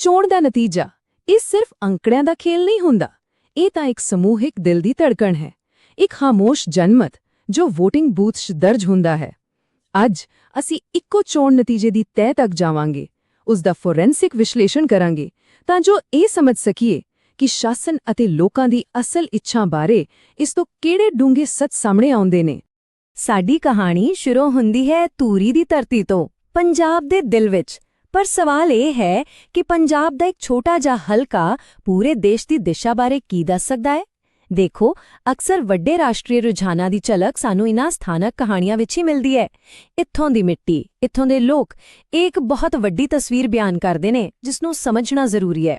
ਚੋਣ ਦਾ ਨਤੀਜਾ ਇਹ ਸਿਰਫ ਅੰਕੜਿਆਂ ਦਾ ਖੇਲ ਨਹੀਂ ਹੁੰਦਾ। ਇਹ ਤਾਂ ਇੱਕ ਸਮੂਹਿਕ ਦਿਲ ਦੀ ਧੜਕਣ ਹੈ, ਇੱਕ ਖਾਮੋਸ਼ ਜਨਮਤ ਜੋ VOTING ਬੂਥ 'ਚ ਦਰਜ ਹੁੰਦਾ ਹੈ। ਅੱਜ ਅਸੀਂ ਇੱਕੋ ਚੋਣ ਨਤੀਜੇ ਦੀ ਤਹਿ ਤੱਕ ਜਾਵਾਂਗੇ, ਉਸ ਦਾ ਫੋਰੈਂਸਿਕ ਵਿਸ਼ਲੇਸ਼ਣ ਕਰਾਂਗੇ ਤਾਂ ਜੋ ਇਹ ਸਮਝ ਸਕੀਏ ਕਿ ਸ਼ਾਸਨ ਅਤੇ ਲੋਕਾਂ ਦੀ ਅਸਲ ਇੱਛਾ ਬਾਰੇ ਇਸ ਤੋਂ ਕਿਹੜੇ ਡੂੰਘੇ ਸੱਚ ਸਾਹਮਣੇ ਆਉਂਦੇ ਨੇ। ਸਾਡੀ ਕਹਾਣੀ ਸ਼ੁਰੂ ਹੁੰਦੀ ਹੈ ਧੂਰੀ ਦੀ ਧਰਤੀ ਤੋਂ, ਪੰਜਾਬ ਦੇ ਦਿਲ ਵਿੱਚ। ਪਰ ਸਵਾਲ ਇਹ ਹੈ ਕਿ ਪੰਜਾਬ ਦਾ ਇੱਕ ਛੋਟਾ ਜਿਹਾ ਹਲਕਾ ਪੂਰੇ ਦੇਸ਼ ਦੀ ਦਿਸ਼ਾ ਬਾਰੇ ਕੀ ਦੱਸ ਸਕਦਾ ਹੈ? ਦੇਖੋ, ਅਕਸਰ ਵੱਡੇ ਰਾਸ਼ਟਰੀ ਰੁਝਾਨਾਂ ਦੀ ਝਲਕ ਸਾਨੂੰ ਇਨ੍ਹਾਂ ਸਥਾਨਕ ਕਹਾਣੀਆਂ ਵਿੱਚ ਹੀ ਮਿਲਦੀ ਹੈ। ਇੱਥੋਂ ਦੀ ਮਿੱਟੀ, ਇੱਥੋਂ ਦੇ ਲੋਕ ਇਹ ਇੱਕ ਬਹੁਤ ਵੱਡੀ ਤਸਵੀਰ ਬਿਆਨ ਕਰਦੇ ਨੇ ਜਿਸ ਨੂੰ ਸਮਝਣਾ ਜ਼ਰੂਰੀ ਹੈ।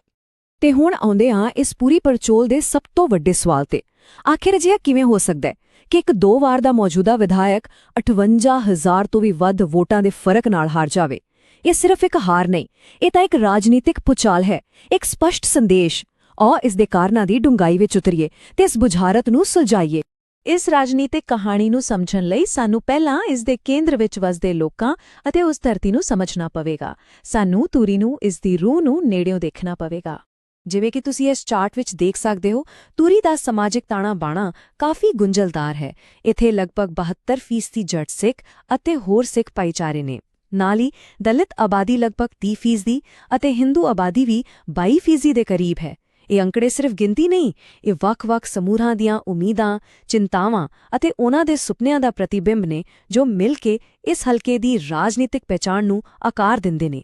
ਤੇ ਹੁਣ ਆਉਂਦੇ ਹਾਂ ਇਸ ਪੂਰੀ ਪੜਚੋਲ ਦੇ ਸਭ ਤੋਂ ਵੱਡੇ ਸਵਾਲ ਤੇ। ਆਖਿਰ ਅਜਿਹਾ ਕਿਵੇਂ ਹੋ ਸਕਦਾ ਹੈ ਕਿ ਇੱਕ 2 ਵਾਰ ਦਾ ਮੌਜੂਦਾ ਵਿਧਾਇਕ 58,000 ਤੋਂ ਵੀ ਵੱਧ ਵੋਟਾਂ ਦੇ ਫਰਕ ਨਾਲ ਹਾਰ ਜਾਵੇ? ਇਹ ਸਿਰਫ ਇੱਕ ਹਾਰ ਨਹੀਂ, ਇਹ ਤਾਂ ਇੱਕ ਰਾਜਨੀਤਿਕ ਭੁਚਾਲ ਹੈ, ਇੱਕ ਸਪਸ਼ਟ ਸੰਦੇਸ਼। ਔਰ ਇਸ ਦੇ ਕਾਰਨਾਂ ਦੀ ਡੂੰਘਾਈ ਵਿੱਚ ਉਤਰੀਏ ਤੇ ਇਸ ਬੁਝਾਰਤ ਨੂੰ ਸੁਲਝਾਈਏ। ਇਸ ਰਾਜਨੀਤਿਕ ਕਹਾਣੀ ਨੂੰ ਸਮਝਣ ਲਈ ਸਾਨੂੰ ਪਹਿਲਾਂ ਇਸ ਦੇ ਕੇਂਦਰ ਵਿੱਚ ਵਸਦੇ ਲੋਕਾਂ ਅਤੇ ਉਸ ਧਰਤੀ ਨੂੰ ਸਮਝਣਾ ਪਵੇਗਾ। ਸਾਨੂੰ ਧੂਰੀ ਨੂੰ, ਇਸ ਦੀ ਰੂਹ ਨੂੰ ਨੇੜਿਓਂ ਦੇਖਣਾ ਪਵੇਗਾ। ਜਿਵੇਂ ਕਿ ਤੁਸੀਂ ਇਸ ਚਾਰਟ ਵਿੱਚ ਦੇਖ ਸਕਦੇ ਹੋ, ਧੂਰੀ ਦਾ ਸਮਾਜਿਕ ਤਾਣਾ-ਬਾਣਾ ਕਾਫੀ ਗੁੰਝਲਦਾਰ ਹੈ। ਇੱਥੇ ਲਗਭਗ 72% ਜੱਟ ਸਿੱਖ ਅਤੇ ਹੋਰ ਸਿੱਖ ਭਾਈਚਾਰੇ ਨੇ। ਨਾਲ ਹੀ ਦਲਿਤ ਆਬਾਦੀ ਲਗਭਗ 30% ਅਤੇ ਹਿੰਦੂ ਆਬਾਦੀ ਵੀ 22% ਦੇ ਕਰੀਬ ਹੈ। ਇਹ ਅੰਕੜੇ ਸਿਰਫ ਗਿਣਤੀ ਨਹੀਂ, ਇਹ ਵੱਖ-ਵੱਖ ਸਮੂਹਾਂ ਦੀਆਂ ਉਮੀਦਾਂ, ਚਿੰਤਾਵਾਂ ਅਤੇ ਉਹਨਾਂ ਦੇ ਸੁਪਨਿਆਂ ਦਾ ਪ੍ਰਤੀਬਿੰਬ ਨੇ ਜੋ ਮਿਲ ਕੇ ਇਸ ਹਲਕੇ ਦੀ ਰਾਜਨੀਤਿਕ ਪਹਿਚਾਣ ਨੂੰ ਆਕਾਰ ਦਿੰਦੇ ਨੇ।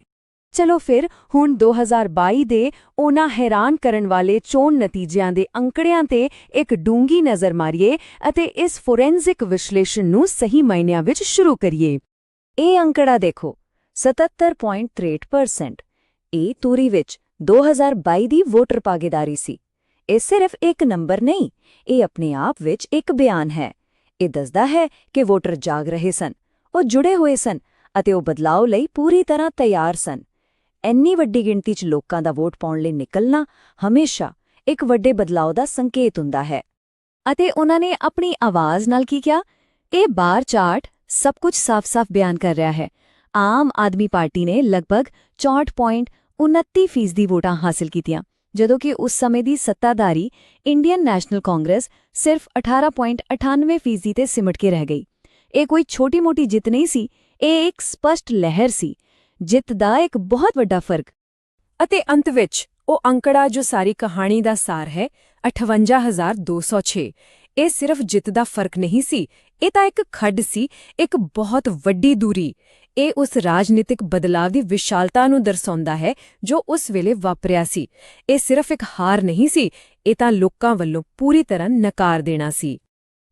ਚਲੋ ਫਿਰ ਹੁਣ 2022 ਦੇ ਉਹਨਾਂ ਹੈਰਾਨ ਕਰਨ ਵਾਲੇ ਚੋਣ ਨਤੀਜਿਆਂ ਦੇ ਅੰਕੜਿਆਂ ਤੇ ਇੱਕ ਡੂੰਘੀ ਨਜ਼ਰ ਮਾਰੀਏ ਅਤੇ ਇਸ ਫੋਰੈਂਸਿਕ ਵਿਸ਼ਲੇਸ਼ਣ ਨੂੰ ਸਹੀ ਮਾਇਨਿਆਂ ਵਿੱਚ ਸ਼ੁਰੂ ਕਰੀਏ। ਇਹ ਅੰਕੜਾ ਦੇਖੋ, 77.63%। ਇਹ ਧੂਰੀ ਵਿੱਚ 2022 ਦੀ ਵੋਟਰ ਭਾਗੀਦਾਰੀ ਸੀ। ਇਹ ਸਿਰਫ ਇੱਕ ਨੰਬਰ ਨਹੀਂ, ਇਹ ਆਪਣੇ ਆਪ ਵਿੱਚ ਇੱਕ ਬਿਆਨ ਹੈ। ਇਹ ਦੱਸਦਾ ਹੈ ਕਿ ਵੋਟਰ ਜਾਗ ਰਹੇ ਸਨ, ਉਹ ਜੁੜੇ ਹੋਏ ਸਨ ਅਤੇ ਉਹ ਬਦਲਾਅ ਲਈ ਪੂਰੀ ਤਰ੍ਹਾਂ ਤਿਆਰ ਸਨ। ਇੰਨੀ ਵੱਡੀ ਗਿਣਤੀ 'ਚ ਲੋਕਾਂ ਦਾ ਵੋਟ ਪਾਉਣ ਲਈ ਨਿਕਲਣਾ ਹਮੇਸ਼ਾ ਇੱਕ ਵੱਡੇ ਬਦਲਾਅ ਦਾ ਸੰਕੇਤ ਹੁੰਦਾ ਹੈ। ਅਤੇ ਉਹਨਾਂ ਨੇ ਆਪਣੀ ਆਵਾਜ਼ ਨਾਲ ਕੀ ਕਿਹਾ? ਇਹ ਬਾਰ ਚਾਰਟ ਸਭ ਕੁਝ ਸਾਫ਼-ਸਾਫ਼ ਬਿਆਨ ਕਰ ਰਿਹਾ ਹੈ। ਆਮ ਆਦਮੀ ਪਾਰਟੀ ਨੇ ਲਗਭਗ 64.29% ਵੋਟਾਂ ਹਾਸਲ ਕੀਤੀਆਂ, ਜਦੋਂ ਕਿ ਉਸ ਸਮੇਂ ਦੀ ਸੱਤਾਧਾਰੀ ਇੰਡੀਅਨ ਨੈਸ਼ਨਲ ਕਾਂਗਰਸ ਸਿਰਫ 18.98% ਤੇ ਸਿਮਟ ਕੇ ਰਹਿ ਗਈ। ਇਹ ਕੋਈ ਛੋਟੀ-ਮੋਟੀ ਜਿੱਤ ਨਹੀਂ ਸੀ, ਇਹ ਇੱਕ ਸਪਸ਼ਟ ਲਹਿਰ ਸੀ, ਜਿੱਤ ਦਾ ਇੱਕ ਬਹੁਤ ਵੱਡਾ ਫਰਕ। ਅਤੇ ਅੰਤ ਵਿੱਚ ਉਹ ਅੰਕੜਾ ਜੋ ਸਾਰੀ ਕਹਾਣੀ ਦਾ ਸਾਰ ਹੈ, 58,206। ਇਹ ਸਿਰਫ ਜਿੱਤ ਦਾ ਫਰਕ ਨਹੀਂ ਸੀ, ਇਹ ਤਾਂ ਇੱਕ ਖੱਡ ਸੀ, ਇੱਕ ਬਹੁਤ ਵੱਡੀ ਦੂਰੀ। ਇਹ ਉਸ ਰਾਜਨੀਤਿਕ ਬਦਲਾਅ ਦੀ ਵਿਸ਼ਾਲਤਾ ਨੂੰ ਦਰਸਾਉਂਦਾ ਹੈ ਜੋ ਉਸ ਵੇਲੇ ਵਾਪਰਿਆ ਸੀ। ਇਹ ਸਿਰਫ ਇੱਕ ਹਾਰ ਨਹੀਂ ਸੀ, ਇਹ ਤਾਂ ਲੋਕਾਂ ਵੱਲੋਂ ਪੂਰੀ ਤਰ੍ਹਾਂ ਨਕਾਰ ਦੇਣਾ ਸੀ।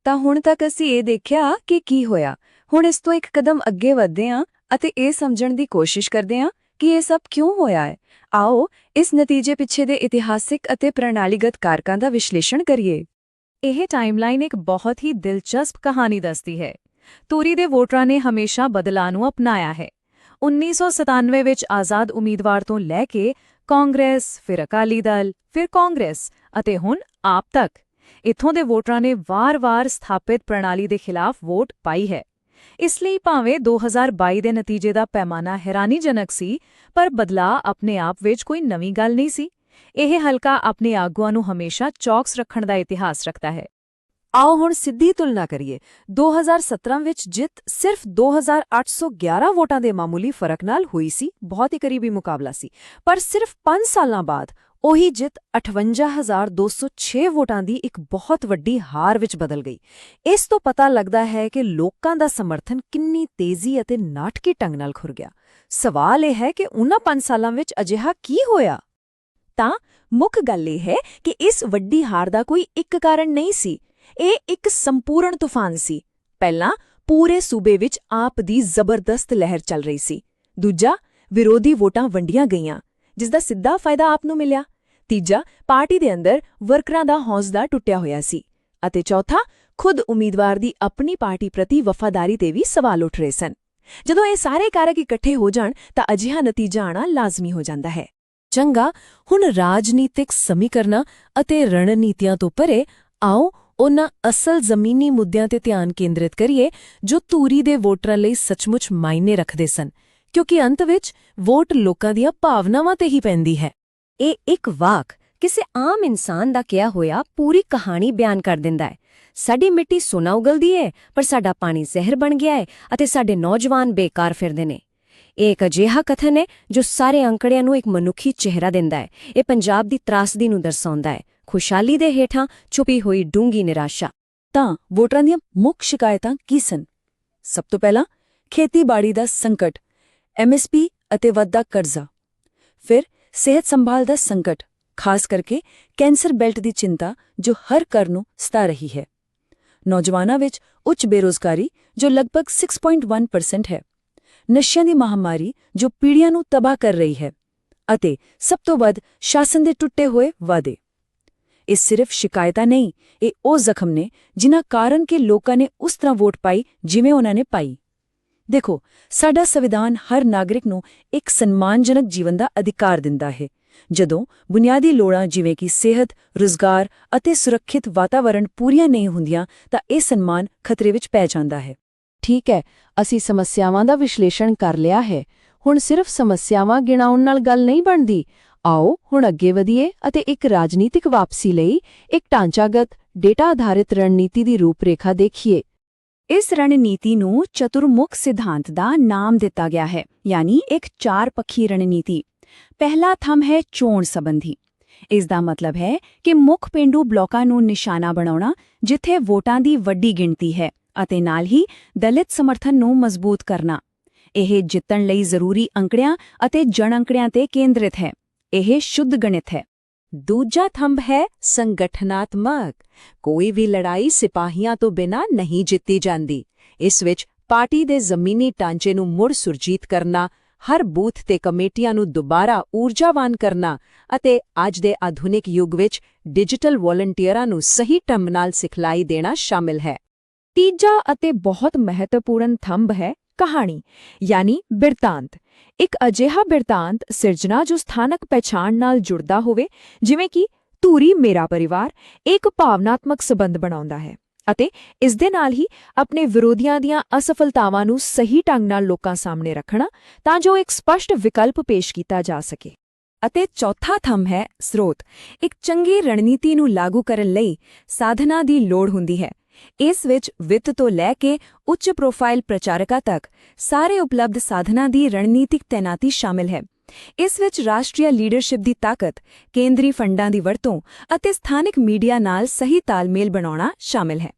ਤਾਂ ਹੁਣ ਤੱਕ ਅਸੀਂ ਇਹ ਦੇਖਿਆ ਕਿ ਕੀ ਹੋਇਆ। ਹੁਣ ਇਸ ਤੋਂ ਇੱਕ ਕਦਮ ਅੱਗੇ ਵਧਦੇ ਹਾਂ ਅਤੇ ਇਹ ਸਮਝਣ ਦੀ ਕੋਸ਼ਿਸ਼ ਕਰਦੇ ਹਾਂ ਕਿ ਇਹ ਸਭ ਕਿਉਂ ਹੋਇਆ ਹੈ। ਆਓ ਇਸ ਨਤੀਜੇ ਪਿੱਛੇ ਦੇ ਇਤਿਹਾਸਿਕ ਅਤੇ ਪ੍ਰਣਾਲੀਗਤ ਕਾਰਕਾਂ ਦਾ ਵਿਸ਼ਲੇਸ਼ਣ ਕਰੀਏ। ਇਹ ਟਾਈਮਲਾਈਨ ਇੱਕ ਬਹੁਤ ਹੀ ਦਿਲਚਸਪ ਕਹਾਣੀ ਦੱਸਦੀ ਹੈ। ਧੂਰੀ ਦੇ ਵੋਟਰਾਂ ਨੇ ਹਮੇਸ਼ਾ ਬਦਲਾਅ ਨੂੰ ਅਪਣਾਇਆ ਹੈ। 1997 ਵਿੱਚ ਆਜ਼ਾਦ ਉਮੀਦਵਾਰ ਤੋਂ ਲੈ ਕੇ ਕਾਂਗਰਸ, ਫਿਰ ਅਕਾਲੀ ਦਲ, ਫਿਰ ਕਾਂਗਰਸ ਅਤੇ ਹੁਣ ਆਪ ਤੱਕ ਇੱਥੋਂ ਦੇ ਵੋਟਰਾਂ ਨੇ ਵਾਰ-ਵਾਰ ਸਥਾਪਿਤ ਪ੍ਰਣਾਲੀ ਦੇ ਖਿਲਾਫ ਵੋਟ ਪਾਈ ਹੈ। ਇਸ ਲਈ ਭਾਵੇਂ 2022 ਦੇ ਨਤੀਜੇ ਦਾ ਪੈਮਾਨਾ ਹੈਰਾਨੀਜਨਕ ਸੀ, ਪਰ ਬਦਲਾਅ ਆਪਣੇ ਆਪ ਵਿੱਚ ਕੋਈ ਨਵੀਂ ਗੱਲ ਨਹੀਂ ਸੀ। ਇਹ ਹਲਕਾ ਆਪਣੇ ਆਗੂਆਂ ਨੂੰ ਹਮੇਸ਼ਾ ਚੌਕਸ ਰੱਖਣ ਦਾ ਇਤਿਹਾਸ ਰੱਖਦਾ ਹੈ। ਆਓ ਹੁਣ ਸਿੱਧੀ ਤੁਲਨਾ ਕਰੀਏ। 2017 ਵਿੱਚ ਜਿੱਤ ਸਿਰਫ 2,811 ਵੋਟਾਂ ਦੇ ਮਾਮੂਲੀ ਫਰਕ ਨਾਲ ਹੋਈ ਸੀ, ਬਹੁਤ ਹੀ ਕਰੀਬੀ ਮੁਕਾਬਲਾ ਸੀ। ਪਰ ਸਿਰਫ 5 ਸਾਲਾਂ ਬਾਅਦ ਉਹੀ ਜਿੱਤ 58,206 ਵੋਟਾਂ ਦੀ ਇੱਕ ਬਹੁਤ ਵੱਡੀ ਹਾਰ ਵਿੱਚ ਬਦਲ ਗਈ। ਇਸ ਤੋਂ ਪਤਾ ਲੱਗਦਾ ਹੈ ਕਿ ਲੋਕਾਂ ਦਾ ਸਮਰਥਨ ਕਿੰਨੀ ਤੇਜ਼ੀ ਅਤੇ ਨਾਟਕੀ ਢੰਗ ਨਾਲ ਖੁਰ ਗਿਆ। ਸਵਾਲ ਇਹ ਹੈ ਕਿ ਉਹਨਾਂ 5 ਸਾਲਾਂ ਵਿੱਚ ਅਜਿਹਾ ਕੀ ਹੋਇਆ? ਤਾਂ ਮੁੱਖ ਗੱਲ ਇਹ ਹੈ ਕਿ ਇਸ ਵੱਡੀ ਹਾਰ ਦਾ ਕੋਈ ਇੱਕ ਕਾਰਨ ਨਹੀਂ ਸੀ। ਇਹ ਇੱਕ ਸੰਪੂਰਨ ਤੂਫਾਨ ਸੀ। ਪਹਿਲਾਂ ਪੂਰੇ ਸੂਬੇ ਵਿੱਚ ਆਪ ਦੀ ਜ਼ਬਰਦਸਤ ਲਹਿਰ ਚੱਲ ਰਹੀ ਸੀ। ਦੂਜਾ, ਵਿਰੋਧੀ ਵੋਟਾਂ ਵੰਡੀਆਂ ਗਈਆਂ, ਜਿਸ ਦਾ ਸਿੱਧਾ ਫਾਇਦਾ ਆਪ ਨੂੰ ਮਿਲਿਆ। ਤੀਜਾ, ਪਾਰਟੀ ਦੇ ਅੰਦਰ ਵਰਕਰਾਂ ਦਾ ਹੌਸਲਾ ਟੁੱਟਿਆ ਹੋਇਆ ਸੀ। ਅਤੇ ਚੌਥਾ, ਖੁਦ ਉਮੀਦਵਾਰ ਦੀ ਆਪਣੀ ਪਾਰਟੀ ਪ੍ਰਤੀ ਵਫ਼ਾਦਾਰੀ ਤੇ ਵੀ ਸਵਾਲ ਉੱਠ ਰਹੇ ਸਨ। ਜਦੋਂ ਇਹ ਸਾਰੇ ਕਾਰਕ ਇਕੱਠੇ ਹੋ ਜਾਣ ਤਾਂ ਅਜਿਹਾ ਨਤੀਜਾ ਆਉਣਾ ਲਾਜ਼ਮੀ ਹੋ ਜਾਂਦਾ ਹੈ। ਚੰਗਾ, ਹੁਣ ਰਾਜਨੀਤਿਕ ਸਮੀਕਰਨਾਂ ਅਤੇ ਰਣਨੀਤੀਆਂ ਤੋਂ ਪਰੇ ਆਓ ਉਹਨਾਂ ਅਸਲ ਜ਼ਮੀਨੀ ਮੁੱਦਿਆਂ ਤੇ ਧਿਆਨ ਕੇਂਦਰਿਤ ਕਰੀਏ ਜੋ ਧੂਰੀ ਦੇ ਵੋਟਰਾਂ ਲਈ ਸੱਚਮੁੱਚ ਮਾਇਨੇ ਰੱਖਦੇ ਸਨ, ਕਿਉਂਕਿ ਅੰਤ ਵਿੱਚ ਵੋਟ ਲੋਕਾਂ ਦੀਆਂ ਭਾਵਨਾਵਾਂ ਤੇ ਹੀ ਪੈਂਦੀ ਹੈ। ਇਹ ਇੱਕ ਵਾਕ ਕਿਸੇ ਆਮ ਇਨਸਾਨ ਦਾ ਕਿਹਾ ਹੋਇਆ ਪੂਰੀ ਕਹਾਣੀ ਬਿਆਨ ਕਰ ਦਿੰਦਾ ਹੈ। ਸਾਡੀ ਮਿੱਟੀ ਸੋਨਾ ਉਗਲਦੀ ਹੈ, ਪਰ ਸਾਡਾ ਪਾਣੀ ਜ਼ਹਿਰ ਬਣ ਗਿਆ ਹੈ ਅਤੇ ਸਾਡੇ ਨੌਜਵਾਨ ਬੇਕਾਰ ਫਿਰਦੇ ਨੇ। ਇਹ ਇੱਕ ਅਜਿਹਾ ਕਥਨ ਹੈ ਜੋ ਸਾਰੇ ਅੰਕੜਿਆਂ ਨੂੰ ਇੱਕ ਮਨੁੱਖੀ ਚਿਹਰਾ ਦਿੰਦਾ ਹੈ। ਇਹ ਪੰਜਾਬ ਦੀ ਤਰਾਸਦੀ ਨੂੰ ਦਰਸਾਉਂਦਾ ਹੈ, ਖੁਸ਼ਹਾਲੀ ਦੇ ਹੇਠਾਂ ਛੁਪੀ ਹੋਈ ਡੂੰਘੀ ਨਿਰਾਸ਼ਾ। ਤਾਂ ਵੋਟਰਾਂ ਦੀਆਂ ਮੁੱਖ ਸ਼ਿਕਾਇਤਾਂ ਕੀ ਸਨ? ਸਭ ਤੋਂ ਪਹਿਲਾਂ ਖੇਤੀਬਾੜੀ ਦਾ ਸੰਕਟ, MSP ਅਤੇ ਵੱਧਦਾ ਕਰਜ਼ਾ। ਫਿਰ ਸਿਹਤ ਸੰਭਾਲ ਦਾ ਸੰਕਟ, ਖਾਸ ਕਰਕੇ ਕੈਂਸਰ ਬੈਲਟ ਦੀ ਚਿੰਤਾ ਜੋ ਹਰ ਘਰ ਨੂੰ ਸਤਾ ਰਹੀ ਹੈ। ਨੌਜਵਾਨਾਂ ਵਿੱਚ ਉੱਚ ਬੇਰੋਜ਼ਗਾਰੀ ਜੋ ਲਗਭਗ 6.1% ਹੈ। ਨਸ਼ਿਆਂ ਦੀ ਮਹਾਮਾਰੀ ਜੋ ਪੀੜ੍ਹੀਆਂ ਨੂੰ ਤਬਾਹ ਕਰ ਰਹੀ ਹੈ। ਅਤੇ ਸਭ ਤੋਂ ਵੱਧ ਸ਼ਾਸਨ ਦੇ ਟੁੱਟੇ ਹੋਏ ਵਾਅਦੇ। ਇਹ ਸਿਰਫ ਸ਼ਿਕਾਇਤਾਂ ਨਹੀਂ, ਇਹ ਉਹ ਜ਼ਖਮ ਨੇ ਜਿਨ੍ਹਾਂ ਕਾਰਨ ਕਿ ਲੋਕਾਂ ਨੇ ਉਸ ਤਰ੍ਹਾਂ ਵੋਟ ਪਾਈ ਜਿਵੇਂ ਉਹਨਾਂ ਨੇ ਪਾਈ। ਦੇਖੋ, ਸਾਡਾ ਸੰਵਿਧਾਨ ਹਰ ਨਾਗਰਿਕ ਨੂੰ ਇੱਕ ਸਨਮਾਨਜਨਕ ਜੀਵਨ ਦਾ ਅਧਿਕਾਰ ਦਿੰਦਾ ਹੈ। ਜਦੋਂ ਬੁਨਿਆਦੀ ਲੋੜਾਂ ਜਿਵੇਂ ਕਿ ਸਿਹਤ, ਰੁਜ਼ਗਾਰ ਅਤੇ ਸੁਰੱਖਿਅਤ ਵਾਤਾਵਰਣ ਪੂਰੀਆਂ ਨਹੀਂ ਹੁੰਦੀਆਂ ਤਾਂ ਇਹ ਸਨਮਾਨ ਖਤਰੇ ਵਿੱਚ ਪੈ ਜਾਂਦਾ ਹੈ। ਠੀਕ ਹੈ, ਅਸੀਂ ਸਮੱਸਿਆਵਾਂ ਦਾ ਵਿਸ਼ਲੇਸ਼ਣ ਕਰ ਲਿਆ ਹੈ। ਹੁਣ ਸਿਰਫ ਸਮੱਸਿਆਵਾਂ ਗਿਣਾਉਣ ਨਾਲ ਗੱਲ ਨਹੀਂ ਬਣਦੀ। ਆਓ ਹੁਣ ਅੱਗੇ ਵਧੀਏ ਅਤੇ ਇੱਕ ਰਾਜਨੀਤਿਕ ਵਾਪਸੀ ਲਈ ਇੱਕ ਢਾਂਚਾਗਤ, ਡੇਟਾ ਆਧਾਰਿਤ ਰਣਨੀਤੀ ਦੀ ਰੂਪਰੇਖਾ ਦੇਖੀਏ। ਇਸ ਰਣਨੀਤੀ ਨੂੰ ਚਤੁਰਮੁਖ ਸਿਧਾਂਤ ਦਾ ਨਾਮ ਦਿੱਤਾ ਗਿਆ ਹੈ, ਯਾਨੀ ਇੱਕ ਚਾਰ-ਪੱਖੀ ਰਣਨੀਤੀ। ਪਹਿਲਾ ਥੰਮ ਹੈ ਚੋਣ ਸੰਬੰਧੀ। ਇਸ ਦਾ ਮਤਲਬ ਹੈ ਕਿ ਮੁੱਖ ਪੇਂਡੂ ਬਲਾਕਾਂ ਨੂੰ ਨਿਸ਼ਾਨਾ ਬਣਾਉਣਾ ਜਿੱਥੇ ਵੋਟਾਂ ਦੀ ਵੱਡੀ ਗਿਣਤੀ ਹੈ ਅਤੇ ਨਾਲ ਹੀ ਦਲਿਤ ਸਮਰਥਨ ਨੂੰ ਮਜ਼ਬੂਤ ਕਰਨਾ। ਇਹ ਜਿੱਤਣ ਲਈ ਜ਼ਰੂਰੀ ਅੰਕੜਿਆਂ ਅਤੇ ਜਨ ਅੰਕੜਿਆਂ ਤੇ ਕੇਂਦਰਿਤ ਹੈ। ਇਹ ਸ਼ੁੱਧ ਗਣਿਤ ਹੈ। ਦੂਜਾ ਥੰਮ ਹੈ ਸੰਗਠਨਾਤਮਕ। ਕੋਈ ਵੀ ਲੜਾਈ ਸਿਪਾਹੀਆਂ ਤੋਂ ਬਿਨਾਂ ਨਹੀਂ ਜਿੱਤੀ ਜਾਂਦੀ। ਇਸ ਵਿੱਚ ਪਾਰਟੀ ਦੇ ਜ਼ਮੀਨੀ ਢਾਂਚੇ ਨੂੰ ਮੁੜ ਸੁਰਜੀਤ ਕਰਨਾ, ਹਰ ਬੂਥ ਤੇ ਕਮੇਟੀਆਂ ਨੂੰ ਦੁਬਾਰਾ ਊਰਜਾਵਾਨ ਕਰਨਾ ਅਤੇ ਅੱਜ ਦੇ ਆਧੁਨਿਕ ਯੁੱਗ ਵਿੱਚ ਡਿਜੀਟਲ ਵਾਲੰਟੀਅਰਾਂ ਨੂੰ ਸਹੀ ਢੰਗ ਨਾਲ ਸਿਖਲਾਈ ਦੇਣਾ ਸ਼ਾਮਿਲ ਹੈ। ਤੀਜਾ ਅਤੇ ਬਹੁਤ ਮਹੱਤਵਪੂਰਨ ਥੰਮ ਹੈ ਕਹਾਣੀ, ਯਾਨੀ ਬਿਰਤਾਂਤ। ਇੱਕ ਅਜਿਹਾ ਬਿਰਤਾਂਤ ਸਿਰਜਣਾ ਜੋ ਸਥਾਨਕ ਪਹਿਚਾਣ ਨਾਲ ਜੁੜਦਾ ਹੋਵੇ, ਜਿਵੇਂ ਕਿ ਧੂਰੀ ਮੇਰਾ ਪਰਿਵਾਰ, ਇੱਕ ਭਾਵਨਾਤਮਕ ਸਬੰਧ ਬਣਾਉਂਦਾ ਹੈ ਅਤੇ ਇਸ ਦੇ ਨਾਲ ਹੀ ਆਪਣੇ ਵਿਰੋਧੀਆਂ ਦੀਆਂ ਅਸਫਲਤਾਵਾਂ ਨੂੰ ਸਹੀ ਢੰਗ ਨਾਲ ਲੋਕਾਂ ਸਾਹਮਣੇ ਰੱਖਣਾ ਤਾਂ ਜੋ ਇੱਕ ਸਪਸ਼ਟ ਵਿਕਲਪ ਪੇਸ਼ ਕੀਤਾ ਜਾ ਸਕੇ। ਅਤੇ ਚੌਥਾ ਥੰਮ ਹੈ ਸਰੋਤ। ਇੱਕ ਚੰਗੀ ਰਣਨੀਤੀ ਨੂੰ ਲਾਗੂ ਕਰਨ ਲਈ ਸਾਧਨਾਂ ਦੀ ਲੋੜ ਹੁੰਦੀ ਹੈ। ਇਸ ਵਿੱਚ ਵਿੱਤ ਤੋਂ ਲੈ ਕੇ ਉੱਚ ਪ੍ਰੋਫਾਈਲ ਪ੍ਰਚਾਰਕਾਂ ਤੱਕ ਸਾਰੇ ਉਪਲਬਧ ਸਾਧਨਾਂ ਦੀ ਰਣਨੀਤਿਕ ਤੈਨਾਤੀ ਸ਼ਾਮਿਲ ਹੈ। ਇਸ ਵਿੱਚ ਰਾਸ਼ਟਰੀ ਲੀਡਰਸ਼ਿਪ ਦੀ ਤਾਕਤ, ਕੇਂਦਰੀ ਫੰਡਾਂ ਦੀ ਵਰਤੋਂ ਅਤੇ ਸਥਾਨਕ ਮੀਡੀਆ ਨਾਲ ਸਹੀ ਤਾਲਮੇਲ ਬਣਾਉਣਾ ਸ਼ਾਮਿਲ ਹੈ।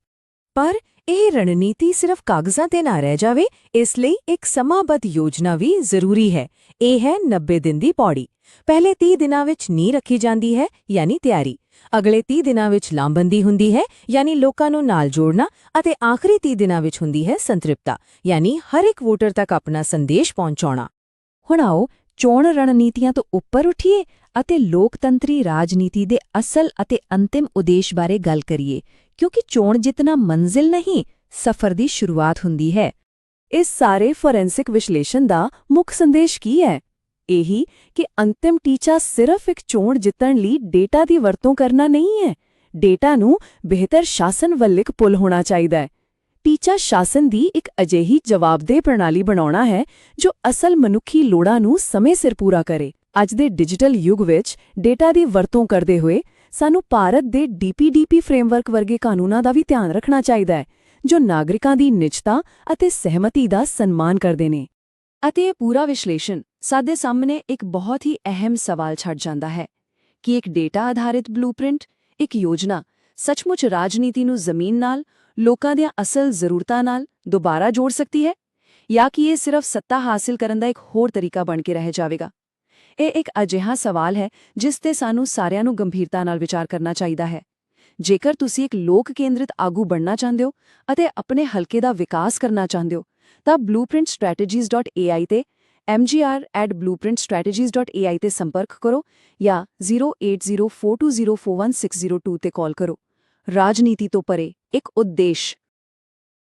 ਪਰ ਇਹ ਰਣਨੀਤੀ ਸਿਰਫ ਕਾਗਜ਼ਾਂ ਤੇ ਨਾ ਰਹਿ ਜਾਵੇ, ਇਸ ਲਈ ਇੱਕ ਸਮਾਬੱਧ ਯੋਜਨਾ ਵੀ ਜ਼ਰੂਰੀ ਹੈ। ਇਹ ਹੈ 90 ਦਿਨ ਦੀ ਪੌੜੀ। ਪਹਿਲੇ 30 ਦਿਨਾਂ ਵਿੱਚ ਨੀਂਹ ਰੱਖੀ ਜਾਂਦੀ ਹੈ, ਯਾਨੀ ਤਿਆਰੀ। ਅਗਲੇ 30 ਦਿਨਾਂ ਵਿੱਚ ਲਾਮਬੰਦੀ ਹੁੰਦੀ ਹੈ, ਯਾਨੀ ਲੋਕਾਂ ਨੂੰ ਨਾਲ ਜੋੜਨਾ ਅਤੇ ਆਖਰੀ 30 ਦਿਨਾਂ ਵਿੱਚ ਹੁੰਦੀ ਹੈ ਸੰਤ੍ਰਿਪਤਾ, ਯਾਨੀ ਹਰ ਇੱਕ ਵੋਟਰ ਤੱਕ ਆਪਣਾ ਸੰਦੇਸ਼ ਪਹੁੰਚਾਉਣਾ। ਹੁਣ ਆਓ ਚੋਣ ਰਣਨੀਤੀਆਂ ਤੋਂ ਉੱਪਰ ਉੱਠੀਏ ਅਤੇ ਲੋਕਤੰਤਰੀ ਰਾਜਨੀਤੀ ਦੇ ਅਸਲ ਅਤੇ ਅੰਤਿਮ ਉਦੇਸ਼ ਬਾਰੇ ਗੱਲ ਕਰੀਏ, ਕਿਉਂਕਿ ਚੋਣ ਜਿੱਤਣਾ ਮੰਜ਼ਿਲ ਨਹੀਂ, ਸਫ਼ਰ ਦੀ ਸ਼ੁਰੂਆਤ ਹੁੰਦੀ ਹੈ। ਇਸ ਸਾਰੇ ਫੋਰੈਂਸਿਕ ਵਿਸ਼ਲੇਸ਼ਣ ਦਾ ਮੁੱਖ ਸੰਦੇਸ਼ ਕੀ ਹੈ? ਇਹੀ ਕਿ ਅੰਤਿਮ ਟੀਚਾ ਸਿਰਫ ਇੱਕ ਚੋਣ ਜਿੱਤਣ ਲਈ ਡੇਟਾ ਦੀ ਵਰਤੋਂ ਕਰਨਾ ਨਹੀਂ ਹੈ। ਡੇਟਾ ਨੂੰ ਬਿਹਤਰ ਸ਼ਾਸਨ ਵੱਲ ਇੱਕ ਪੁਲ ਹੋਣਾ ਚਾਹੀਦਾ ਹੈ। ਟੀਚਾ ਸ਼ਾਸਨ ਦੀ ਇੱਕ ਅਜਿਹੀ ਜਵਾਬਦੇਹ ਪ੍ਰਣਾਲੀ ਬਣਾਉਣਾ ਹੈ ਜੋ ਅਸਲ ਮਨੁੱਖੀ ਲੋੜਾਂ ਨੂੰ ਸਮੇਂ ਸਿਰ ਪੂਰਾ ਕਰੇ। ਅੱਜ ਦੇ ਡਿਜੀਟਲ ਯੁੱਗ ਵਿੱਚ ਡੇਟਾ ਦੀ ਵਰਤੋਂ ਕਰਦੇ ਹੋਏ ਸਾਨੂੰ ਭਾਰਤ ਦੇ DPDP ਫਰੇਮਵਰਕ ਵਰਗੇ ਕਾਨੂੰਨਾਂ ਦਾ ਵੀ ਧਿਆਨ ਰੱਖਣਾ ਚਾਹੀਦਾ ਹੈ, ਜੋ ਨਾਗਰਿਕਾਂ ਦੀ ਨਿਜਤਾ ਅਤੇ ਸਹਿਮਤੀ ਦਾ ਸਨਮਾਨ ਕਰਦੇ ਨੇ। ਅਤੇ ਇਹ ਪੂਰਾ ਵਿਸ਼ਲੇਸ਼ਣ ਸਾਡੇ ਸਾਹਮਣੇ ਇੱਕ ਬਹੁਤ ਹੀ ਅਹਿਮ ਸਵਾਲ ਛੱਡ ਜਾਂਦਾ ਹੈ ਕਿ ਇੱਕ ਡੇਟਾ ਆਧਾਰਿਤ ਬਲੂਪ੍ਰਿੰਟ, ਇੱਕ ਯੋਜਨਾ ਸੱਚਮੁੱਚ ਰਾਜਨੀਤੀ ਨੂੰ ਜ਼ਮੀਨ ਨਾਲ, ਲੋਕਾਂ ਦੀਆਂ ਅਸਲ ਜ਼ਰੂਰਤਾਂ ਨਾਲ ਦੁਬਾਰਾ ਜੋੜ ਸਕਦੀ ਹੈ, ਜਾਂ ਕਿ ਇਹ ਸਿਰਫ ਸੱਤਾ ਹਾਸਿਲ ਕਰਨ ਦਾ ਇੱਕ ਹੋਰ ਤਰੀਕਾ ਬਣ ਕੇ ਰਹਿ ਜਾਵੇਗਾ। ਇਹ ਇੱਕ ਅਜਿਹਾ ਸਵਾਲ ਹੈ ਜਿਸ ਤੇ ਸਾਨੂੰ ਸਾਰਿਆਂ ਨੂੰ ਗੰਭੀਰਤਾ ਨਾਲ ਵਿਚਾਰ ਕਰਨਾ ਚਾਹੀਦਾ ਹੈ। ਜੇਕਰ ਤੁਸੀਂ ਇੱਕ ਲੋਕ ਕੇਂਦਰਿਤ ਆਗੂ ਬਣਨਾ ਚਾਹੁੰਦੇ ਹੋ ਅਤੇ ਆਪਣੇ ਹਲਕੇ ਦਾ ਵਿਕਾਸ ਕਰਨਾ ਚਾਹੁੰਦੇ ਹੋ ਤਾਂ blueprintstrategies.ai ਤੇ mgr@blueprintstrategies.ai ਤੇ ਸੰਪਰਕ ਕਰੋ ਜਾਂ 08042041602 ਤੇ ਕਾਲ ਕਰੋ। ਰਾਜਨੀਤੀ ਤੋਂ ਪਰੇ ਇੱਕ ਉਦੇਸ਼